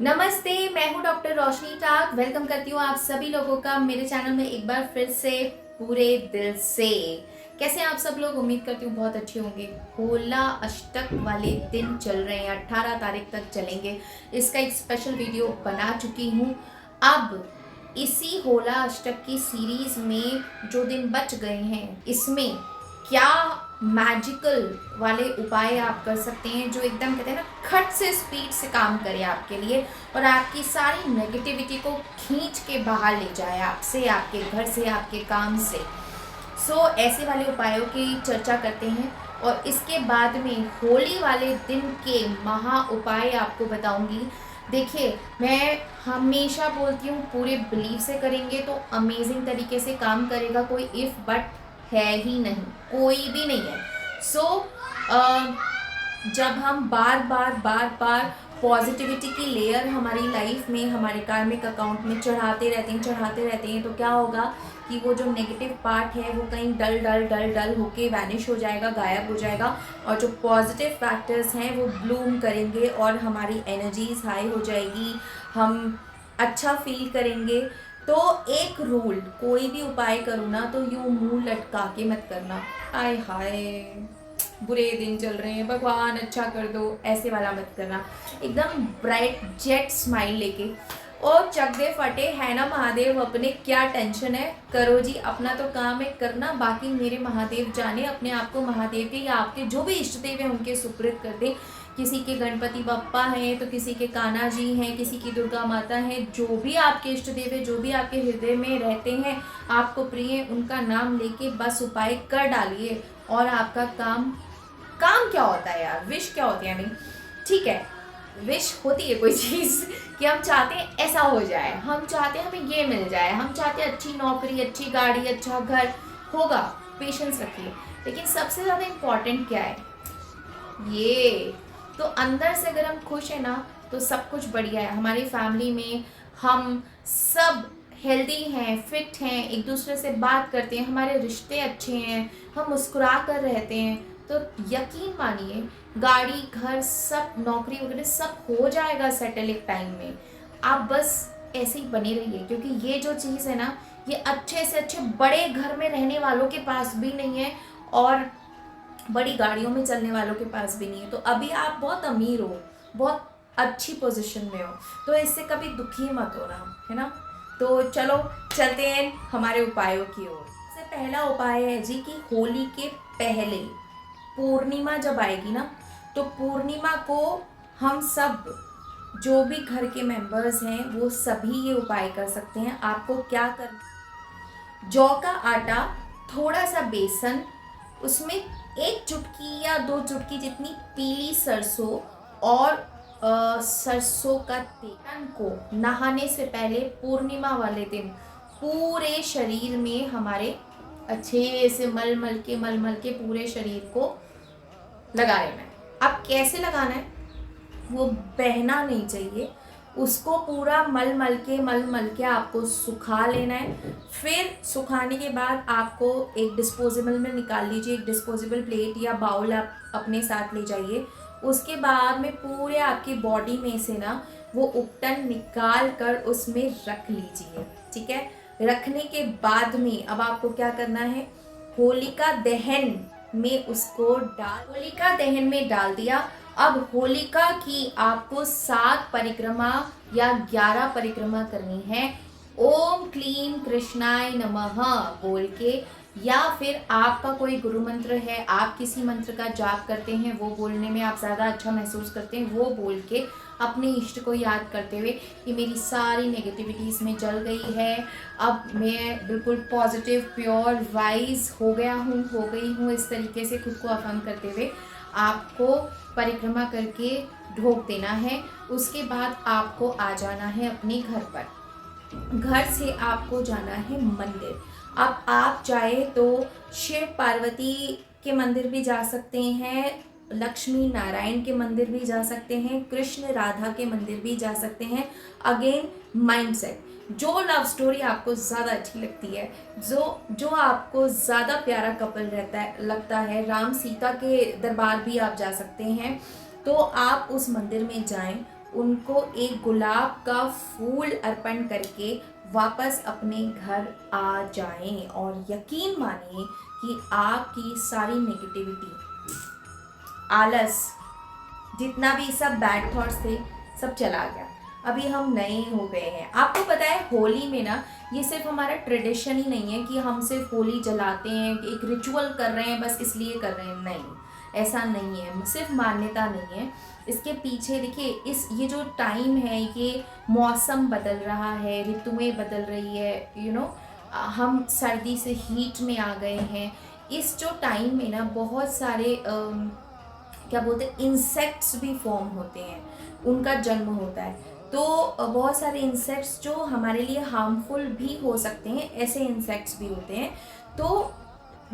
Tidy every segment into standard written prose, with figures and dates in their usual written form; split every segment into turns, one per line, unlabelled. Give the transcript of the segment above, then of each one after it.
नमस्ते, मैं हूँ डॉक्टर रोशनी टाक। वेलकम करती हूँ आप सभी लोगों का मेरे चैनल में एक बार फिर से पूरे दिल से। कैसे हैं आप सब लोग? उम्मीद करती हूँ बहुत अच्छे होंगे। होला अष्टक वाले दिन चल रहे हैं, 18 तारीख तक चलेंगे। इसका एक स्पेशल वीडियो बना चुकी हूँ। अब इसी होला अष्टक की सीरीज में जो दिन बच गए हैं, इसमें क्या मैजिकल वाले उपाय आप कर सकते हैं जो एकदम कहते हैं ना खट से स्पीड से काम करे आपके लिए और आपकी सारी नेगेटिविटी को खींच के बाहर ले जाए आपसे, आपके घर से, आपके काम से। ऐसे वाले उपायों की चर्चा करते हैं और इसके बाद में होली वाले दिन के महा उपाय आपको बताऊंगी। देखिए, मैं हमेशा बोलती हूँ पूरे बिलीव से करेंगे तो अमेजिंग तरीके से काम करेगा। कोई इफ बट है ही नहीं, कोई भी नहीं है। जब हम बार बार बार बार पॉजिटिविटी की लेयर हमारी लाइफ में, हमारे कार्मिक अकाउंट में चढ़ाते रहते हैं तो क्या होगा कि वो जो नेगेटिव पार्ट है वो कहीं डल डल डल डल होके वैनिश हो जाएगा, गायब हो जाएगा, और जो पॉजिटिव फैक्टर्स हैं वो ब्लूम करेंगे और हमारी एनर्जीज हाई हो जाएगी, हम अच्छा फील करेंगे। तो एक रूल, कोई भी उपाय करो ना तो यूँ मुंह लटका के मत करना, आय हाय बुरे दिन चल रहे हैं भगवान अच्छा कर दो, ऐसे वाला मत करना। एकदम ब्राइट जेट स्माइल लेके, और चक दे फटे है ना महादेव अपने, क्या टेंशन है, करो जी, अपना तो काम है करना, बाकी मेरे महादेव जाने। अपने आप को महादेव के या आपके जो भी इष्ट देव हैं उनके सुपुर्द कर दे। किसी के गणपति बप्पा हैं तो किसी के कान्हा जी हैं, किसी की दुर्गा माता हैं, जो भी आपके इष्ट देव है, जो भी आपके हृदय में रहते हैं, आपको प्रिय, उनका नाम लेके बस उपाय कर डालिए और आपका काम। काम क्या होता है यार, विश क्या होती है? नहीं, ठीक है, विश होती है कोई चीज़ कि हम चाहते हैं ऐसा हो जाए, हम चाहते हैं हमें ये मिल जाए, हम चाहते हैं अच्छी नौकरी, अच्छी गाड़ी, अच्छा घर। होगा, पेशेंस रखिए। लेकिन सबसे ज़्यादा इम्पॉर्टेंट क्या है? ये तो अंदर से अगर हम खुश हैं ना तो सब कुछ बढ़िया है। हमारी फैमिली में हम सब हेल्दी हैं, फिट हैं, एक दूसरे से बात करते हैं, हमारे रिश्ते अच्छे हैं, हम मुस्कुरा कर रहते हैं, तो यकीन मानिए गाड़ी, घर, सब नौकरी वगैरह सब हो जाएगा सेटल एक टाइम में। आप बस ऐसे ही बने रहिए, क्योंकि ये जो चीज़ है ना, ये अच्छे से अच्छे बड़े घर में रहने वालों के पास भी नहीं है और बड़ी गाड़ियों में चलने वालों के पास भी नहीं है। तो अभी आप बहुत अमीर हो, बहुत अच्छी पोजीशन में हो, तो इससे कभी दुखी मत होना, है ना। तो चलो चलते हैं हमारे उपायों की ओर। सबसे पहला उपाय है जी कि होली के पहले पूर्णिमा जब आएगी ना, तो पूर्णिमा को हम सब जो भी घर के मेंबर्स हैं वो सभी ये उपाय कर सकते हैं। आपको क्या करना, जौ का आटा, थोड़ा सा बेसन, उसमें एक चुटकी या दो चुटकी जितनी पीली सरसों और सरसों का तेल को नहाने से पहले पूर्णिमा वाले दिन पूरे शरीर में हमारे अच्छे से मल मल के पूरे शरीर को लगा लेना है। अब कैसे लगाना है, वो बहना नहीं चाहिए, उसको पूरा मल मल के आपको सुखा लेना है। फिर सुखाने के बाद आपको एक डिस्पोजेबल में निकाल लीजिए, एक डिस्पोजेबल प्लेट या बाउल आप अपने साथ ले जाइए। उसके बाद में पूरे आपकी बॉडी में से ना वो उपटन निकाल कर उसमें रख लीजिए, ठीक है। रखने के बाद में अब आपको क्या करना है, होलिका दहन में उसको होलिका दहन में डाल दिया। अब होलिका की आपको 7 परिक्रमा या 11 परिक्रमा करनी है, ओम क्लीम कृष्णाय नमः बोल के, या फिर आपका कोई गुरु मंत्र है, आप किसी मंत्र का जाप करते हैं, वो बोलने में आप ज़्यादा अच्छा महसूस करते हैं, वो बोल के अपने इष्ट को याद करते हुए कि मेरी सारी नेगेटिविटी इसमें जल गई है, अब मैं बिल्कुल पॉजिटिव प्योर वाइज हो गई हूँ, इस तरीके से खुद को अफर्म करते हुए आपको परिक्रमा करके ढोक देना है। उसके बाद आपको आ जाना है अपने घर पर। घर से आपको जाना है मंदिर। अब आप चाहे तो शिव पार्वती के मंदिर भी जा सकते हैं, लक्ष्मी नारायण के मंदिर भी जा सकते हैं, कृष्ण राधा के मंदिर भी जा सकते हैं। अगेन माइंडसेट, जो लव स्टोरी आपको ज़्यादा अच्छी लगती है, जो जो आपको ज़्यादा प्यारा कपल लगता है, राम सीता के दरबार भी आप जा सकते हैं। तो आप उस मंदिर में जाएं, उनको एक गुलाब का फूल अर्पण करके वापस अपने घर आ जाएं और यकीन मानिए कि आपकी सारी नेगेटिविटी, आलस, जितना भी सब बैड थॉट्स थे सब चला गया। अभी हम नए हो गए हैं। आपको पता है होली में ना, ये सिर्फ हमारा ट्रेडिशन ही नहीं है कि हम सिर्फ होली जलाते हैं, एक रिचुअल कर रहे हैं बस इसलिए कर रहे हैं, नहीं, ऐसा नहीं है, सिर्फ मान्यता नहीं है। इसके पीछे देखिए, इस ये जो टाइम है, ये मौसम बदल रहा है, ऋतुएं बदल रही है, हम सर्दी से हीट में आ गए हैं। इस जो टाइम में ना बहुत सारे क्या बोलते हैं, इंसेक्ट्स भी फॉर्म होते हैं, उनका जन्म होता है। तो बहुत सारे इंसेक्ट्स जो हमारे लिए हार्मफुल भी हो सकते हैं, ऐसे इंसेक्ट्स भी होते हैं। तो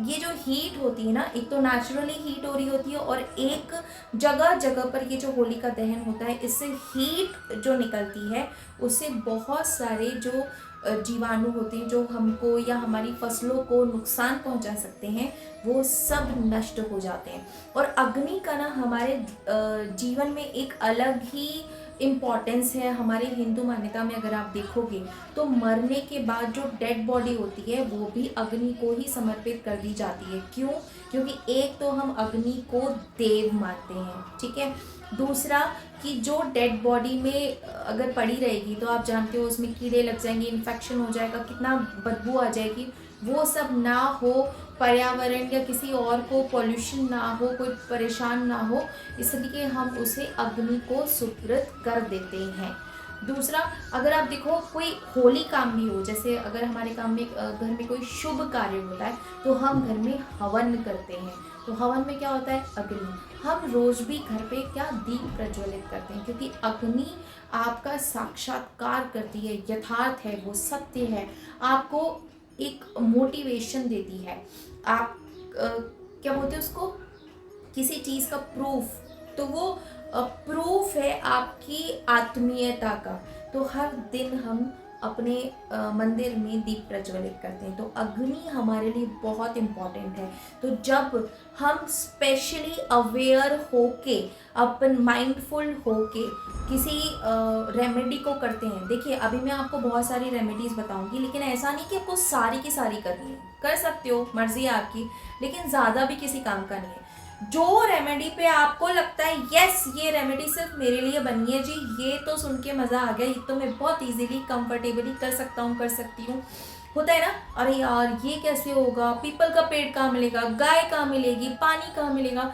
ये जो हीट होती है ना, एक तो नेचुरली हीट हो रही होती है, और एक जगह जगह पर ये जो होलिका दहन होता है, इससे हीट जो निकलती है उससे बहुत सारे जो जीवाणु होते हैं जो हमको या हमारी फसलों को नुकसान पहुंचा सकते हैं, वो सब नष्ट हो जाते हैं। और अग्नि का ना हमारे जीवन में एक अलग ही इम्पॉर्टेंस है। हमारे हिंदू मान्यता में अगर आप देखोगे तो मरने के बाद जो डेड बॉडी होती है वो भी अग्नि को ही समर्पित कर दी जाती है। क्यों? क्योंकि एक तो हम अग्नि को देव मानते हैं, ठीक है। दूसरा कि जो डेड बॉडी में अगर पड़ी रहेगी तो आप जानते हो उसमें कीड़े लग जाएंगे, इन्फेक्शन हो जाएगा, कितना बदबू आ जाएगी, वो सब ना हो, पर्यावरण या किसी और को पॉल्यूशन ना हो, कोई परेशान ना हो, इसलिए हम उसे अग्नि को सुपुर्द कर देते हैं। दूसरा, अगर आप देखो कोई होली काम भी हो, जैसे अगर हमारे काम में घर में कोई शुभ कार्य होता है तो हम घर में हवन करते हैं। तो हवन में क्या होता है? अग्नि। हम रोज भी घर पे क्या दीप प्रज्वलित करते हैं, क्योंकि अग्नि आपका साक्षात्कार करती है, यथार्थ है, वो सत्य है, आपको एक मोटिवेशन देती है। आप क्या बोलते हैं उसको, किसी चीज़ का प्रूफ, तो वो प्रूफ है आपकी आत्मीयता का। तो हर दिन हम अपने मंदिर में दीप प्रज्वलित करते हैं। तो अग्नि हमारे लिए बहुत इम्पॉर्टेंट है। तो जब हम स्पेशली अवेयर होके, अपन माइंडफुल होके किसी रेमेडी को करते हैं, देखिए अभी मैं आपको बहुत सारी रेमेडीज़ बताऊंगी, लेकिन ऐसा नहीं कि आपको सारी की सारी करनी है, कर सकते हो, मर्जी है आपकी, लेकिन ज़्यादा भी किसी काम का नहीं है। जो रेमेडी पे आपको लगता है यस ये रेमेडी सिर्फ मेरे लिए बनी है जी, ये तो सुन के मज़ा आ गया, ये तो मैं बहुत इजीली कंफर्टेबली कर सकता हूँ, कर सकती हूँ, होता है ना, अरे यार ये कैसे होगा, पीपल का पेड़ कहाँ मिलेगा, गाय कहाँ मिलेगी, पानी कहाँ मिलेगा,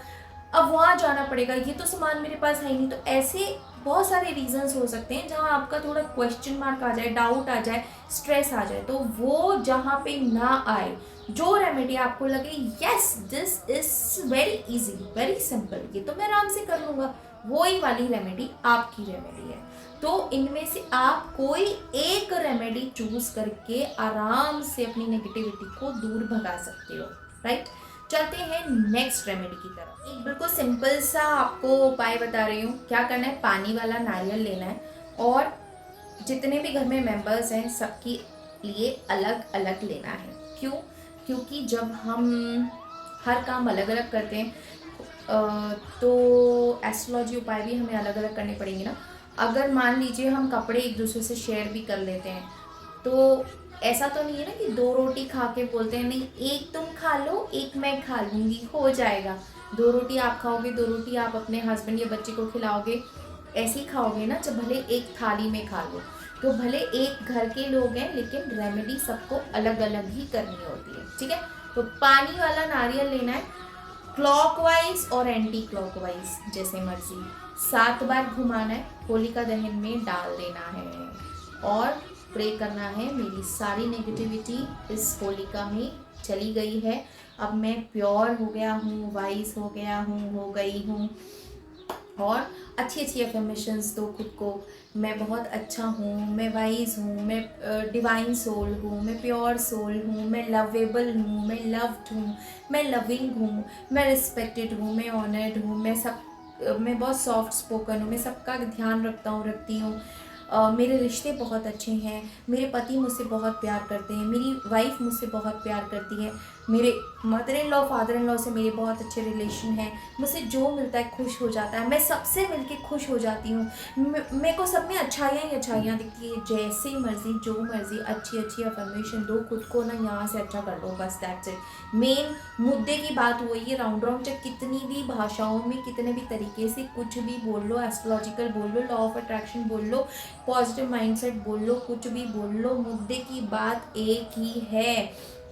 अब वहाँ जाना पड़ेगा, ये तो सामान मेरे पास है ही नहीं। तो ऐसे बहुत सारे रीजंस हो सकते हैं जहाँ आपका थोड़ा क्वेश्चन मार्क आ जाए, डाउट आ जाए, स्ट्रेस आ जाए। तो वो जहाँ पे ना आए, जो रेमेडी आपको लगे yes this is very easy, very simple, ये तो मैं आराम से कर लूँगा, वही वाली रेमेडी आपकी रेमेडी है। तो इनमें से आप कोई एक रेमेडी चूज करके आराम से अपनी नेगेटिविटी को दूर भगा सकते हो, राइट। चलते हैं नेक्स्ट रेमेडी की तरफ। एक बिल्कुल सिंपल सा आपको उपाय बता रही हूँ। क्या करना है, पानी वाला नारियल लेना है, और जितने भी घर में मेंबर्स हैं सबके लिए अलग अलग लेना है। क्यों? क्योंकि जब हम हर काम अलग अलग करते हैं तो एस्ट्रोलॉजी उपाय भी हमें अलग अलग करने पड़ेंगे ना। अगर मान लीजिए हम कपड़े एक दूसरे से शेयर भी कर लेते हैं, तो ऐसा तो नहीं है ना कि 2 रोटी खा के बोलते हैं नहीं एक तुम खा लो एक मैं खा लूँगी, हो जाएगा। 2 रोटी आप खाओगे, 2 रोटी आप अपने हस्बैंड या बच्चे को खिलाओगे, ऐसे ही खाओगे ना, जब भले एक थाली में खा लो। तो भले एक घर के लोग हैं लेकिन रेमेडी सबको अलग अलग ही करनी होती है, ठीक है। तो पानी वाला नारियल लेना है, क्लॉकवाइज और एंटी क्लॉकवाइज जैसे मर्जी 7 बार घुमाना है, होलिका दहन में डाल देना है और प्रे करना है मेरी सारी नेगेटिविटी इस होलिका में चली गई है, अब मैं प्योर हो गया हूँ, वाइज हो गया हूँ, हो गई हूँ। और अच्छी अच्छी एफर्मेशंस दो खुद को, मैं बहुत अच्छा हूँ, मैं वाइज हूँ, मैं डिवाइन सोल हूँ, मैं प्योर सोल हूँ, मैं लवेबल हूँ, मैं लव्ड हूँ, मैं लविंग हूँ, मैं रिस्पेक्टेड हूँ, मैं ऑनर्ड हूँ, मैं बहुत सॉफ्ट स्पोकन हूँ, मैं सबका ध्यान रखती हूँ, मेरे रिश्ते बहुत अच्छे हैं, मेरे पति मुझसे बहुत प्यार करते हैं, मेरी वाइफ मुझसे बहुत प्यार करती है, मेरे mother in law father in law से मेरे बहुत अच्छे रिलेशन हैं, मुझसे जो मिलता है खुश हो जाता है, मैं सबसे मिलके खुश हो जाती हूँ। मेरे को सब में अच्छाइयाँ ही अच्छाइयाँ दिखती है। जैसे मर्जी जो मर्जी अच्छी अच्छी अफर्मेशन दो खुद को ना, यहाँ से अच्छा कर लो, बस दैट्स इट। मेन मुद्दे की बात वही है, राउंड राउंड चाहे कितनी भी भाषाओं में कितने भी तरीके से कुछ भी बोल लो, एस्ट्रोलॉजिकल बोल लो, लॉ ऑफ अट्रैक्शन बोल लो, पॉजिटिव माइंडसेट बोल लो, कुछ भी बोल लो, मुद्दे की बात एक ही है।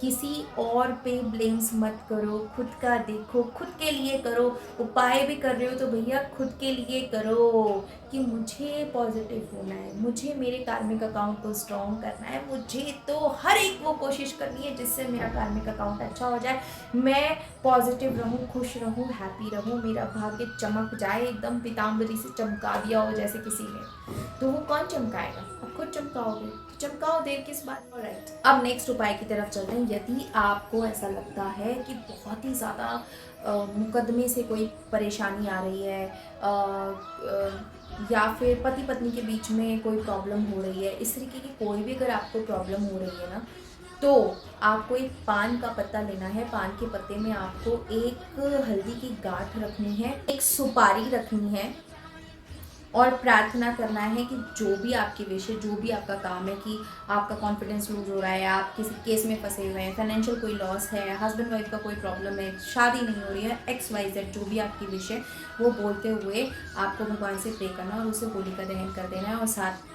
किसी और पे ब्लेम्स मत करो, खुद का देखो, खुद के लिए करो। उपाय भी कर रहे हो तो भैया खुद के लिए करो कि मुझे पॉजिटिव होना है, मुझे मेरे कार्मिक अकाउंट को स्ट्रॉन्ग करना है, मुझे तो हर एक वो कोशिश करनी है जिससे मेरा कार्मिक अकाउंट अच्छा हो जाए, मैं पॉजिटिव रहूँ, खुश रहूँ, हैप्पी रहूँ, मेरा भाग्य चमक जाए, एकदम पीताम्बरी से चमका दिया हो जैसे किसी ने। तो वो कौन चमकाएगा? आप खुद चमकाओगे। चमकाओ, देर किस बात। ऑलराइट, अब नेक्स्ट उपाय की तरफ चलते हैं। यदि आपको ऐसा लगता है कि बहुत ही ज़्यादा मुकदमे से कोई परेशानी आ रही है, या फिर पति पत्नी के बीच में कोई प्रॉब्लम हो रही है, इस तरीके की कोई भी अगर आपको प्रॉब्लम हो रही है ना, तो आपको एक पान का पत्ता लेना है। पान के पत्ते में आपको एक हल्दी की गांठ रखनी है, एक सुपारी रखनी है और प्रार्थना करना है कि जो भी आपकी विश है, जो भी आपका काम है, कि आपका कॉन्फिडेंस लूज हो रहा है, आप किसी केस में फंसे हुए हैं, फाइनेंशियल कोई लॉस है, हस्बैंड वाइफ का कोई प्रॉब्लम है, शादी नहीं हो रही है, XYZ जो भी आपकी विश है, वो बोलते हुए आपको भगवान से प्रे करना और उसे होली का दहन कर देना है और साथ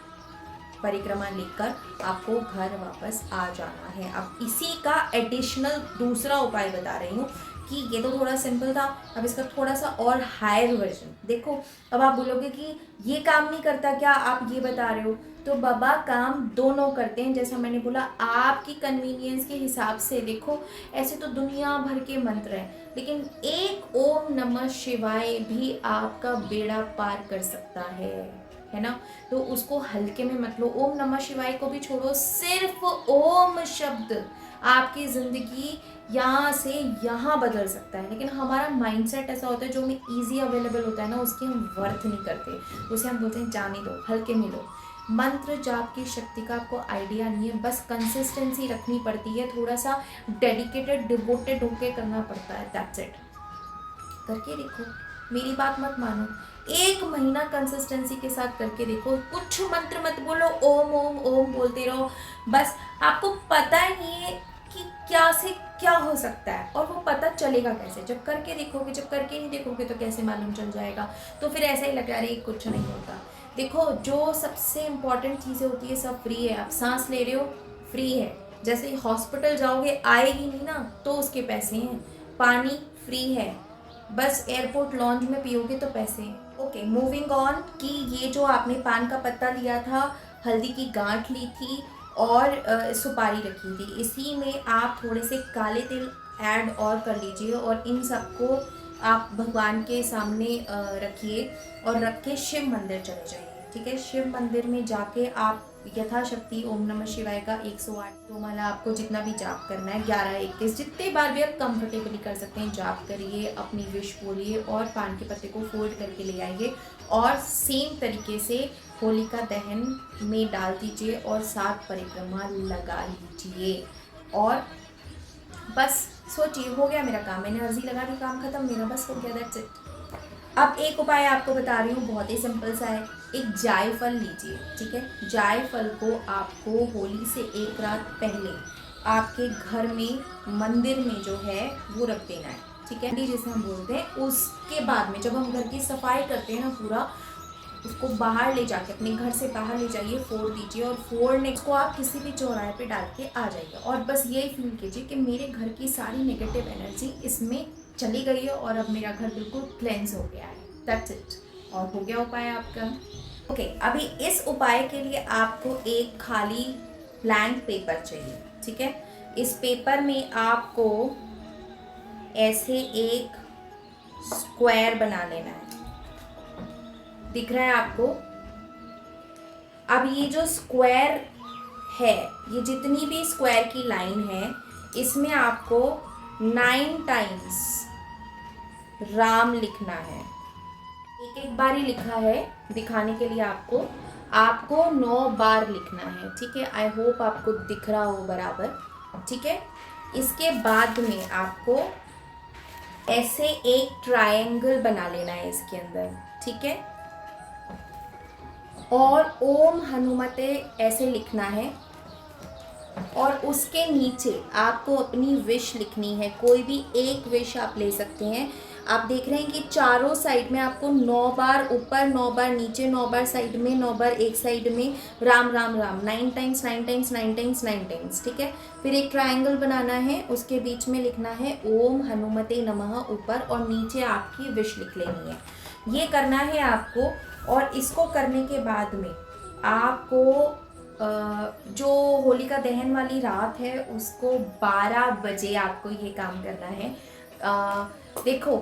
परिक्रमा लेकर आपको घर वापस आ जाना है। अब इसी का एडिशनल दूसरा उपाय बता रही हूँ कि ये तो थोड़ा सिंपल था, अब इसका थोड़ा सा और हायर वर्जन देखो। अब आप बोलोगे कि ये काम नहीं करता क्या, आप ये बता रहे हो? तो बाबा काम दोनों करते हैं, जैसा मैंने बोला आपकी कन्वीनियंस के हिसाब से। देखो ऐसे तो दुनिया भर के मंत्र हैं, लेकिन एक ओम नमः शिवाय भी आपका बेड़ा पार कर सकता है ना। तो उसको हल्के में मत लो। ओम नमः शिवाय को भी छोड़ो, सिर्फ ओम शब्द आपकी ज़िंदगी यहाँ से यहाँ बदल सकता है। लेकिन हमारा माइंडसेट ऐसा होता है, जो हमें ईजी अवेलेबल होता है ना, उसकी हम वर्थ नहीं करते, उसे हम बोलते हैं जाने दो, हल्के में लो। मंत्र जाप की शक्ति का आपको आइडिया नहीं है, बस कंसिस्टेंसी रखनी पड़ती है, थोड़ा सा डेडिकेटेड डिवोटेड होके करना पड़ता है, दैट्स इट। करके देखो, मेरी बात मत मानो, 1 महीना कंसिस्टेंसी के साथ करके देखो। कुछ मंत्र मत बोलो, ओम ओम ओम बोलते रहो, बस आपको पता ही नहीं है कि क्या से क्या हो सकता है, और वो पता चलेगा कैसे? जब करके देखोगे। जब करके नहीं देखोगे तो कैसे मालूम चल जाएगा? तो फिर ऐसा ही लगा अरे कुछ नहीं होता। देखो जो सबसे इम्पॉर्टेंट चीज़ें होती है सब फ्री है। आप सांस ले रहे हो, फ्री है। जैसे हॉस्पिटल जाओगे, आएगी नहीं ना, तो उसके पैसे हैं। पानी फ्री है, बस एयरपोर्ट लॉन्च में पियोगे तो पैसे हैं। ओके, मूविंग ऑन कि ये जो आपने पान का पत्ता लिया था, हल्दी की गांठ ली थी और सुपारी रखी थी, इसी में आप थोड़े से काले तिल ऐड और कर लीजिए और इन सबको आप भगवान के सामने रखिए और रख के शिव मंदिर चले जाइए। ठीक है, शिव मंदिर में जाके आप यथाशक्ति ओम नमः शिवाय का 108 तो माला आपको जितना भी जाप करना है, 11-21 जितने बार भी आप कंफर्टेबली कर सकते हैं जाप करिए, अपनी विश बोलिए और पान के पत्ते को फोल्ड करके ले आइए और सेम तरीके से होलिका दहन में डाल दीजिए और 7 परिक्रमा लगा लीजिए। और बस सोचिए, हो गया मेरा काम, मैंने अर्जी लगा दी, काम खत्म मेरा, बस हो गया, दैट्स इट। अब एक उपाय आपको बता रही हूँ, बहुत ही सिंपल सा है। एक जायफल लीजिए, ठीक है। जायफल को आपको होली से 1 रात पहले आपके घर में मंदिर में जो है वो रख देना है, ठीक है, जिसे हम बोलते हैं। उसके बाद में जब हम घर की सफाई करते हैं ना, पूरा उसको बाहर ले जाके, अपने घर से बाहर ले जाइए, फोड़ दीजिए और फोड़ने को आप किसी भी चौराहे पे डाल के आ जाइए और बस यही फील कीजिए कि मेरे घर की सारी नेगेटिव एनर्जी इसमें चली गई है और अब मेरा घर बिल्कुल क्लेंस हो गया है, दैट्स इट। और हो गया उपाय आपका। ओके, अभी इस उपाय के लिए आपको एक खाली ब्लैंक पेपर चाहिए, ठीक है। इस पेपर में आपको ऐसे एक स्क्वायर बना लेना है, दिख रहा है आपको? अब ये जो स्क्वायर है, ये जितनी भी स्क्वायर की लाइन है, इसमें आपको 9 टाइम्स राम लिखना है। एक बार ही लिखा है दिखाने के लिए आपको 9 बार लिखना है, ठीक है। आई होप आपको दिख रहा हो बराबर, ठीक है। इसके बाद में आपको ऐसे एक ट्रायंगल बना लेना है इसके अंदर, ठीक है। और ओम हनुमते ऐसे लिखना है और उसके नीचे आपको अपनी विश लिखनी है। कोई भी एक विश आप ले सकते हैं। आप देख रहे हैं कि चारों साइड में आपको 9 बार ऊपर, 9 बार नीचे, 9 बार साइड में, 9 बार एक साइड में Ram Ram Ram 9 times 9 times 9 times 9 times, ठीक है। फिर एक ट्रायंगल बनाना है, उसके बीच में लिखना है ओम हनुमते नमः ऊपर और नीचे आपकी विश लिख लेनी है। ये करना है आपको। और इसको करने के बाद में आपको जो होलिका दहन वाली रात है उसको 12 बजे आपको ये काम करना है। देखो,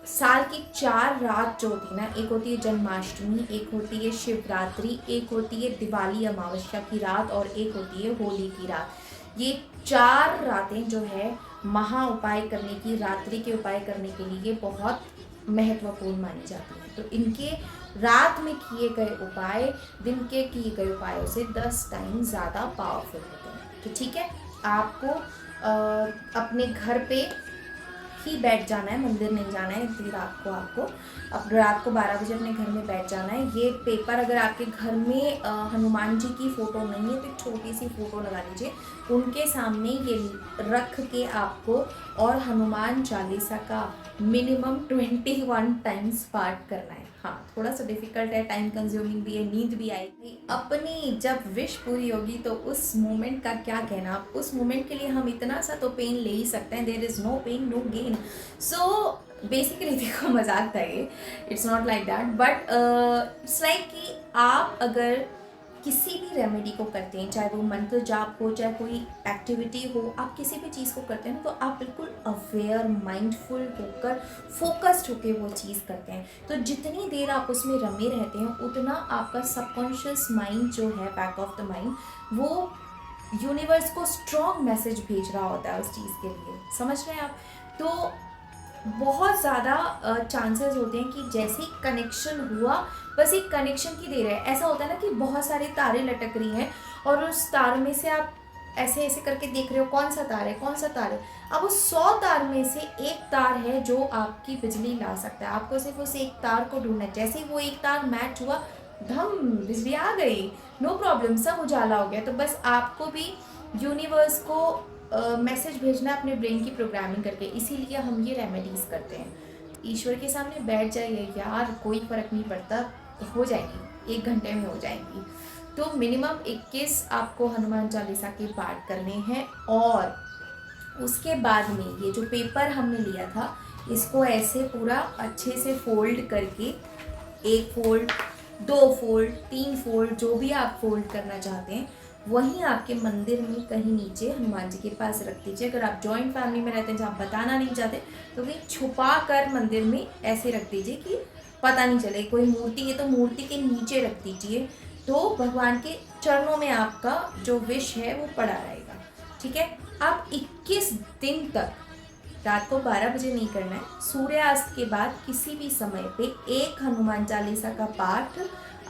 साल की 4 रात जो होती है ना, एक होती है जन्माष्टमी, एक होती है शिवरात्रि, एक होती है दिवाली अमावस्या की रात और एक होती है होली की रात। ये 4 रातें जो है महा उपाय करने की, रात्रि के उपाय करने के लिए बहुत महत्वपूर्ण मानी जाती है। तो इनके रात में किए गए उपाय दिन के किए गए उपायों से 10 टाइम ज़्यादा पावरफुल होते हैं। तो ठीक है, आपको अपने घर पे ही बैठ जाना है, मंदिर नहीं जाना है। इतनी रात को आपको अब रात को 12 बजे अपने घर में बैठ जाना है। ये पेपर अगर आपके घर में हनुमान जी की फ़ोटो नहीं है तो एक छोटी सी फ़ोटो लगा लीजिए, उनके सामने ये रख के आपको और हनुमान चालीसा का मिनिमम 21 टाइम्स पाठ करना है। हाँ, थोड़ा सा डिफिकल्ट है, टाइम कंज्यूमिंग भी है, नींद भी आएगी। अपनी जब विश पूरी होगी तो उस मोमेंट का क्या कहना। उस मोमेंट के लिए हम इतना सा तो पेन ले ही सकते हैं। There is no pain no gain. So basically देखो, मजाक था ये, it's not like that, but it's like कि आप अगर किसी भी रेमेडी को करते हैं, चाहे वो मंत्र जाप हो, चाहे कोई एक्टिविटी हो, आप किसी भी चीज़ को करते हैं ना, तो आप बिल्कुल अवेयर, माइंडफुल होकर, फोकस्ड होकर वो चीज़ करते हैं। तो जितनी देर आप उसमें रमे रहते हैं उतना आपका सबकॉन्शियस माइंड जो है, बैक ऑफ द माइंड, वो यूनिवर्स को स्ट्रॉन्ग मैसेज भेज रहा होता है उस चीज़ के लिए। समझ रहे हैं आप? तो बहुत ज़्यादा चांसेस होते हैं कि जैसे ही कनेक्शन हुआ, बस एक कनेक्शन की देर है। ऐसा होता है ना कि बहुत सारे तारे लटक रही हैं और उस तार में से आप ऐसे ऐसे करके देख रहे हो कौन सा तार है, कौन सा तार है। अब उस 100 तार में से एक तार है जो आपकी बिजली ला सकता है। आपको सिर्फ उस एक तार को ढूंढना है। जैसे ही वो एक तार मैच हुआ, धम, बिजली आ गई, नो प्रॉब्लम, सब उजाला हो गया। तो बस आपको भी यूनिवर्स को मैसेज भेजना है अपने ब्रेन की प्रोग्रामिंग करके। इसीलिए हम ये रेमेडीज़ करते हैं। ईश्वर के सामने बैठ जाइए यार, कोई फ़र्क नहीं पड़ता, हो जाएगी, 1 घंटे में हो जाएंगी। तो मिनिमम 21 आपको हनुमान चालीसा के पाठ करने हैं। और उसके बाद में ये जो पेपर हमने लिया था, इसको ऐसे पूरा अच्छे से फोल्ड करके, 1 फोल्ड, 2 फोल्ड, 3 फोल्ड, जो भी आप फोल्ड करना चाहते हैं, वहीं आपके मंदिर में कहीं नीचे हनुमान जी के पास रख दीजिए। अगर आप जॉइंट फैमिली में रहते हैं जहाँ बताना नहीं चाहते, तो कहीं छुपा कर मंदिर में ऐसे रख दीजिए कि पता नहीं चले। कोई मूर्ति है तो मूर्ति के नीचे रख दीजिए, तो भगवान के चरणों में आपका जो विश है वो पड़ा रहेगा। ठीक है। आप 21 दिन तक रात को 12 बजे नहीं करना है, सूर्यास्त के बाद किसी भी समय पे एक हनुमान चालीसा का पाठ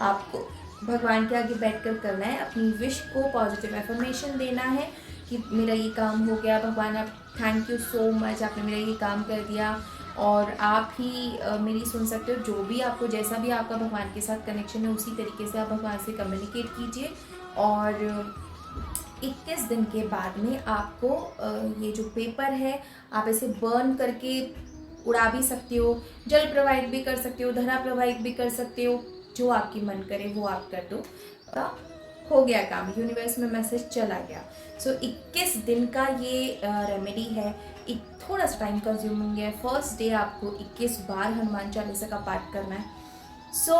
आपको भगवान के आगे बैठकर करना है। अपनी विश को पॉजिटिव एफर्मेशन देना है कि मेरा ये काम हो गया, भगवान आप थैंक यू सो मच, आपने मेरा ये काम कर दिया। और आप ही मेरी सुन सकते हो, जो भी आपको, जैसा भी आपका भगवान के साथ कनेक्शन है, उसी तरीके से आप भगवान से कम्युनिकेट कीजिए। और 21 दिन के बाद में आपको ये जो पेपर है, आप इसे बर्न करके उड़ा भी सकते हो, जल प्रवाहित भी कर सकते हो, धरा प्रवाहित भी कर सकते हो, जो आपकी मन करे वो आप कर दो। हो गया काम, यूनिवर्स में मैसेज चला गया। सो 21 दिन का ये रेमेडी है। एक थोड़ा सा टाइम कंज्यूमिंग है। फर्स्ट डे आपको 21 बार हनुमान चालीसा का पाठ करना है। सो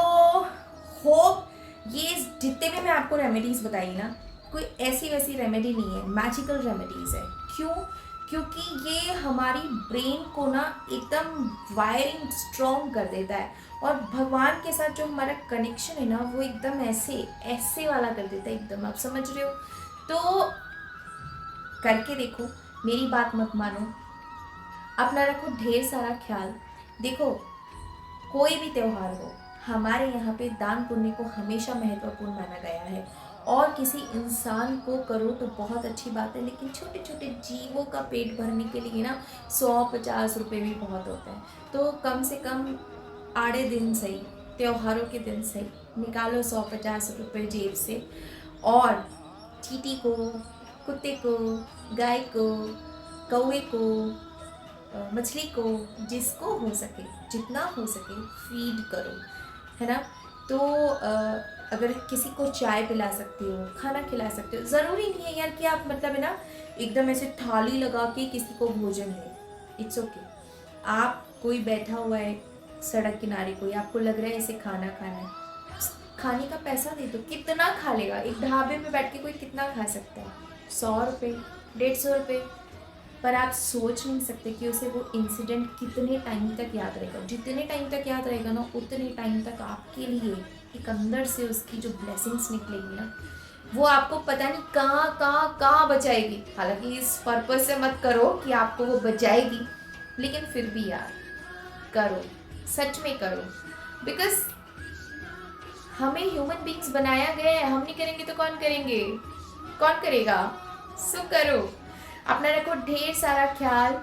होप ये जितने भी मैं आपको रेमेडीज़ बताई ना, कोई ऐसी वैसी रेमेडी नहीं है, मैजिकल रेमेडीज़ है। क्यों? क्योंकि ये हमारी ब्रेन को ना एकदम वायरिंग स्ट्रॉन्ग कर देता है और भगवान के साथ जो हमारा कनेक्शन है ना, वो एकदम ऐसे वाला कर देता है एकदम। आप समझ रहे हो? तो करके देखो, मेरी बात मत मानो, अपना रखो ढेर सारा ख्याल। देखो, कोई भी त्यौहार हो, हमारे यहाँ पे दान पुण्य को हमेशा महत्वपूर्ण माना गया है। और किसी इंसान को करो तो बहुत अच्छी बात है, लेकिन छोटे छोटे जीवों का पेट भरने के लिए ना 100-50 रुपये भी बहुत होते हैं। तो कम से कम आड़े दिन सही, त्योहारों के दिन सही, निकालो 100-50 रुपये जेब से और चींटी को, कुत्ते को, गाय को, कौवे को, मछली को, जिसको हो सके, जितना हो सके फीड करो, है ना। तो अगर किसी को चाय पिला सकते हो, खाना खिला सकते हो, ज़रूरी नहीं है यार कि आप मतलब है ना एकदम ऐसे थाली लगा के किसी को भोजन दें। It's okay. आप कोई बैठा हुआ है सड़क किनारे, कोई आपको लग रहा है ऐसे खाना खाना है, खाने का पैसा दे दो। कितना खा लेगा? एक ढाबे पे बैठ के कोई कितना खा सकता है? 100 रुपये, 150 रुपये। पर आप सोच नहीं सकते कि उसे वो इंसिडेंट कितने टाइम तक याद रहेगा। जितने टाइम तक याद रहेगा ना, उतने टाइम तक आपके लिए एक अंदर से उसकी जो ब्लेसिंग्स निकलेगी ना, वो आपको पता नहीं कहाँ कहाँ कहाँ बचाएगी। हालांकि इस पर्पज से मत करो कि आपको वो बचाएगी, लेकिन फिर भी यार करो, सच में करो। बिकॉज हमें ह्यूमन बींग्स बनाया गया है, हम नहीं करेंगे तो कौन करेंगे? कौन करेगा? सो करो, अपना रखो ढेर सारा ख्याल।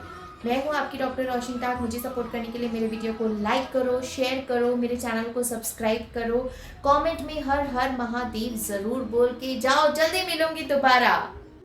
मैं हूँ आपकी डॉक्टर रोशनी टाक। मुझे सपोर्ट करने के लिए मेरे वीडियो को लाइक करो, शेयर करो, मेरे चैनल को सब्सक्राइब करो, कमेंट में हर हर महादेव ज़रूर बोल के जाओ। जल्दी मिलूंगी दोबारा।